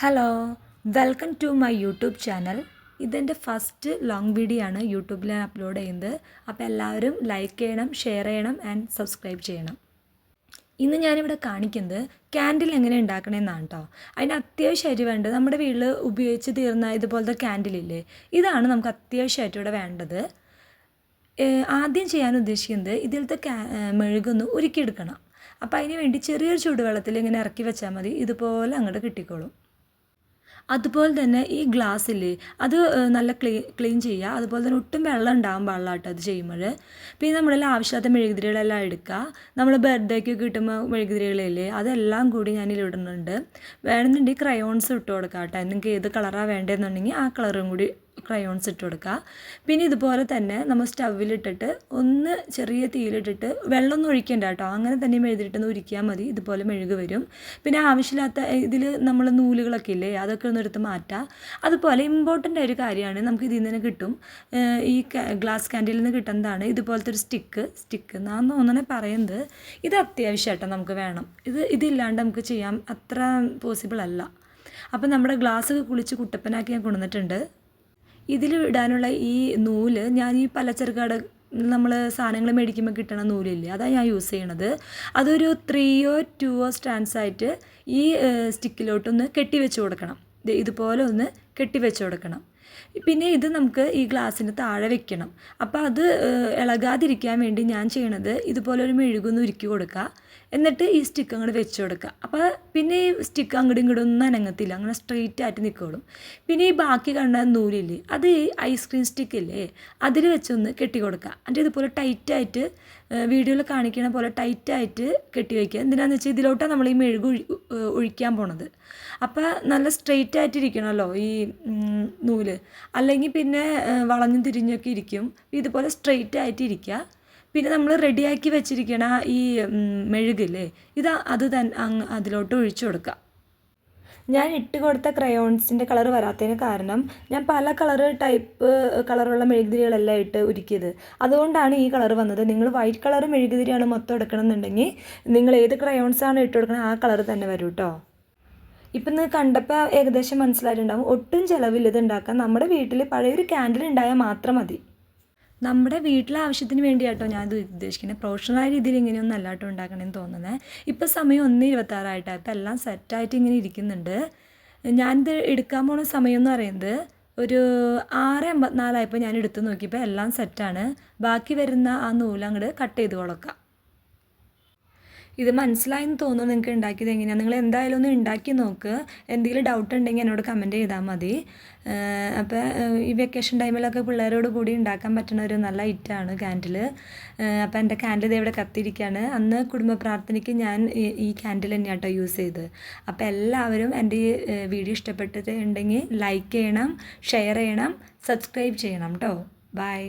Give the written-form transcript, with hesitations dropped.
Hello, welcome to my YouTube channel. ഇതെൻ്റെ first long video ആണ് യൂട്യൂബിൽ ഞാൻ അപ്ലോഡ് ചെയ്യുന്നത്. അപ്പോൾ എല്ലാവരും ലൈക്ക് ചെയ്യണം, ഷെയർ ചെയ്യണം ആൻഡ് സബ്സ്ക്രൈബ് ചെയ്യണം. ഇന്ന് ഞാനിവിടെ കാണിക്കുന്നത് ക്യാൻഡിൽ എങ്ങനെ ഉണ്ടാക്കണമെന്നാണ് കേട്ടോ. അതിന് അത്യാവശ്യമായിട്ട് വേണ്ടത് നമ്മുടെ വീട്ടിൽ ഉപയോഗിച്ച് തീർന്ന ഇതുപോലത്തെ ക്യാൻഡിലില്ലേ, ഇതാണ് നമുക്ക് അത്യാവശ്യമായിട്ട് ഇവിടെ വേണ്ടത്. ആദ്യം ചെയ്യാൻ ഉദ്ദേശിക്കുന്നത് ഇതിലത്തെ മെഴുകൊന്ന് ഉരുക്കിയെടുക്കണം. അപ്പോൾ അതിന് വേണ്ടി ചെറിയൊരു ചൂടുവെള്ളത്തിൽ ഇങ്ങനെ ഇറക്കി വെച്ചാൽ മതി, ഇതുപോലെ അങ്ങോട്ട് കിട്ടിക്കോളും. അതുപോലെ തന്നെ ഈ ഗ്ലാസ്സില്ലേ, അത് നല്ല ക്ലീൻ ചെയ്യുക. അതുപോലെ തന്നെ ഒട്ടും വെള്ളം ഉണ്ടാകാൻ പാടില്ല കേട്ടോ അത് ചെയ്യുമ്പോൾ. പിന്നെ നമ്മളെല്ലാം ആവശ്യമില്ലാത്ത മെഴുകുതിരികളെല്ലാം എടുക്കുക. നമ്മൾ ബർത്ത്ഡേക്ക് കിട്ടുമ്പോൾ മെഴുകുതിരികളില്ലേ, അതെല്ലാം കൂടി ഞാനിലിടുന്നുണ്ട്. വേണമെന്നുണ്ടെങ്കിൽ ക്രയോൺസ് ഇട്ട് കൊടുക്കുക കേട്ടോ. നിങ്ങൾക്ക് ഏത് കളറാണ് വേണ്ടതെന്നുണ്ടെങ്കിൽ ആ കളറും കൂടി ക്രയോൺസ് ഇട്ട് കൊടുക്കുക. പിന്നെ ഇതുപോലെ തന്നെ നമ്മൾ സ്റ്റൗവിലിട്ടിട്ട് ഒന്ന് ചെറിയ തീയിലിട്ടിട്ട് വെള്ളമൊന്നും ഒഴിക്കണ്ട കേട്ടോ, അങ്ങനെ തന്നെ മെഴുതിട്ടൊന്ന് ഉരിക്കിയാൽ മതി. ഇതുപോലെ മെഴുക് വരും. പിന്നെ ആവശ്യമില്ലാത്ത ഇതിൽ നമ്മൾ നൂലുകളൊക്കെ ഇല്ലേ, അതൊക്കെ ഒന്ന് എടുത്ത് മാറ്റുക. അതുപോലെ ഇമ്പോർട്ടൻ്റ് ഒരു കാര്യമാണ്, നമുക്ക് ഇതിൽ നിന്ന് കിട്ടും, ഈ ഗ്ലാസ് ക്യാൻഡിൽ നിന്ന് കിട്ടുന്നതാണ് ഇതുപോലത്തെ ഒരു സ്റ്റിക്ക് എന്നാണ് തോന്നണേ പറയുന്നത്. ഇത് അത്യാവശ്യമായിട്ടോ നമുക്ക് വേണം. ഇതില്ലാണ്ട് നമുക്ക് ചെയ്യാൻ അത്ര പോസിബിൾ അല്ല. അപ്പം നമ്മുടെ ഗ്ലാസ് കുളിച്ച് കുട്ടപ്പനാക്കി ഞാൻ കൊണ്ടുവന്നിട്ടുണ്ട്. ഇതിൽ ഇടാനുള്ള ഈ നൂല് ഞാൻ ഈ പലചരക്ക് കട നമ്മൾ സാധനങ്ങൾ മേടിക്കുമ്പോൾ കിട്ടണ നൂലില്ലേ, അതാണ് ഞാൻ യൂസ് ചെയ്യണത്. അതൊരു 3 or 2 സ്ട്രാൻഡ്സ് ആയിട്ട് ഈ സ്റ്റിക്കിലോട്ടൊന്ന് കെട്ടി വെച്ച് കൊടുക്കണം. ഇതുപോലെ ഒന്ന് കെട്ടി വെച്ച് കൊടുക്കണം. പിന്നെ ഇത് നമുക്ക് ഈ ഗ്ലാസ്സിന് താഴെ വെക്കണം. അപ്പോൾ അത് ഇളകാതിരിക്കാൻ വേണ്ടി ഞാൻ ചെയ്യണത് ഇതുപോലെ ഒരു മെഴുകൊന്ന് ഉരുക്കി കൊടുക്കുക. എന്നിട്ട് ഈ സ്റ്റിക്ക് അങ്ങോട്ട് വെച്ച് കൊടുക്കുക. അപ്പോൾ പിന്നെ ഈ സ്റ്റിക്ക് അങ്ങോട്ടും ഇങ്ങോട്ടും ഒന്നും അനങ്ങത്തില്ല, അങ്ങനെ സ്ട്രെയിറ്റ് ആയിട്ട് നിൽക്കോളും. പിന്നെ ഈ ബാക്കി കണ്ട നൂലില്ലേ, അത് ഈ ഐസ്ക്രീം സ്റ്റിക്കില്ലേ, അതിൽ വെച്ചൊന്ന് കെട്ടി കൊടുക്കുക. എന്നിട്ട് ഇതുപോലെ ടൈറ്റായിട്ട് വീഡിയോയിൽ കാണിക്കണ പോലെ ടൈറ്റായിട്ട് കെട്ടി വയ്ക്കുക. എന്തിനാണെന്ന് വെച്ചാൽ ഇതിലോട്ടാണ് നമ്മൾ ഈ മെഴുക് ഒഴിക്കാൻ പോണത്. അപ്പോൾ നല്ല സ്ട്രെയിറ്റ് ആയിട്ടിരിക്കണമല്ലോ ഈ നൂല്, അല്ലെങ്കിൽ പിന്നെ വളഞ്ഞും തിരിഞ്ഞൊക്കെ ഇരിക്കും. ഇതുപോലെ സ്ട്രെയിറ്റ് ആയിട്ടിരിക്കുക. പിന്നെ നമ്മൾ റെഡിയാക്കി വെച്ചിരിക്കണ ഈ മെഴുകില്ലേ, അത് അതിലോട്ട് ഒഴിച്ചു കൊടുക്കുക. ഞാൻ ഇട്ട് കൊടുത്ത ക്രയോൺസിൻ്റെ കളർ വരാത്തതിന് കാരണം ഞാൻ പല കളറുള്ള മെഴുകുതിരികളെല്ലാം ഇട്ട് ഉരുക്കിയത്, അതുകൊണ്ടാണ് ഈ കളർ വന്നത്. നിങ്ങൾ വൈറ്റ് കളർ മെഴുകുതിരിയാണ് മൊത്തം എടുക്കണമെന്നുണ്ടെങ്കിൽ നിങ്ങൾ ഏത് ക്രയോൺസാണ് ഇട്ട് കൊടുക്കണത് ആ കളർ തന്നെ വരും കേട്ടോ. ഇപ്പം നിങ്ങൾ കണ്ടപ്പോൾ ഏകദേശം മനസ്സിലായിട്ടുണ്ടാകും, ഒട്ടും ചിലവില്ല ഇത് ഉണ്ടാക്കാൻ. നമ്മുടെ വീട്ടിൽ പഴയൊരു ക്യാൻഡിൽ ഉണ്ടായാൽ മാത്രം മതി. നമ്മുടെ വീട്ടിലെ ആവശ്യത്തിന് വേണ്ടിയാട്ടോ ഞാനിത് ഉദ്ദേശിക്കുന്നത്. പ്രൊഫഷണലായ രീതിയിൽ ഇങ്ങനെയൊന്നും അല്ലാട്ടോ ഉണ്ടാക്കണമെന്ന് തോന്നുന്നത്. ഇപ്പോൾ സമയം 1:26 ഇപ്പോൾ എല്ലാം സെറ്റായിട്ട് ഇങ്ങനെ ഇരിക്കുന്നുണ്ട്. ഞാനിത് എടുക്കാൻ പോണ സമയം എന്ന് പറയുന്നത് ഒരു 6:54 ഞാൻ എടുത്ത് നോക്കിയപ്പോൾ എല്ലാം സെറ്റാണ്. ബാക്കി വരുന്ന ആ നൂലങ്ങോട്ട് കട്ട് ചെയ്ത് കൊടുക്കാം. ഇത് മനസ്സിലായെന്ന് തോന്നുന്നു നിങ്ങൾക്ക് ഉണ്ടാക്കിയത് എങ്ങനെയാണ്. നിങ്ങൾ എന്തായാലും ഒന്ന് ഉണ്ടാക്കി നോക്ക്. എന്തെങ്കിലും ഡൗട്ട് ഉണ്ടെങ്കിൽ എന്നോട് കമൻറ്റ് ചെയ്താൽ മതി. അപ്പോൾ ഈ വെക്കേഷൻ ടൈമിലൊക്കെ പിള്ളേരോട് കൂടി ഉണ്ടാക്കാൻ പറ്റുന്ന ഒരു നല്ല ഐറ്റമാണ് ക്യാൻഡിൽ. അപ്പോൾ എൻ്റെ ക്യാൻഡിൽ ഇവിടെ കത്തിരിക്കുകയാണ്. അന്ന് കുടുംബ പ്രാർത്ഥനയ്ക്ക് ഞാൻ ഈ ക്യാൻഡിൽ തന്നെയാണ് കേട്ടോ യൂസ് ചെയ്തത്. അപ്പോൾ എല്ലാവരും എൻ്റെ ഈ വീഡിയോ ഇഷ്ടപ്പെട്ടിട്ടുണ്ടെങ്കിൽ ലൈക്ക് ചെയ്യണം, ഷെയർ ചെയ്യണം, സബ്സ്ക്രൈബ് ചെയ്യണം കേട്ടോ. ബൈ.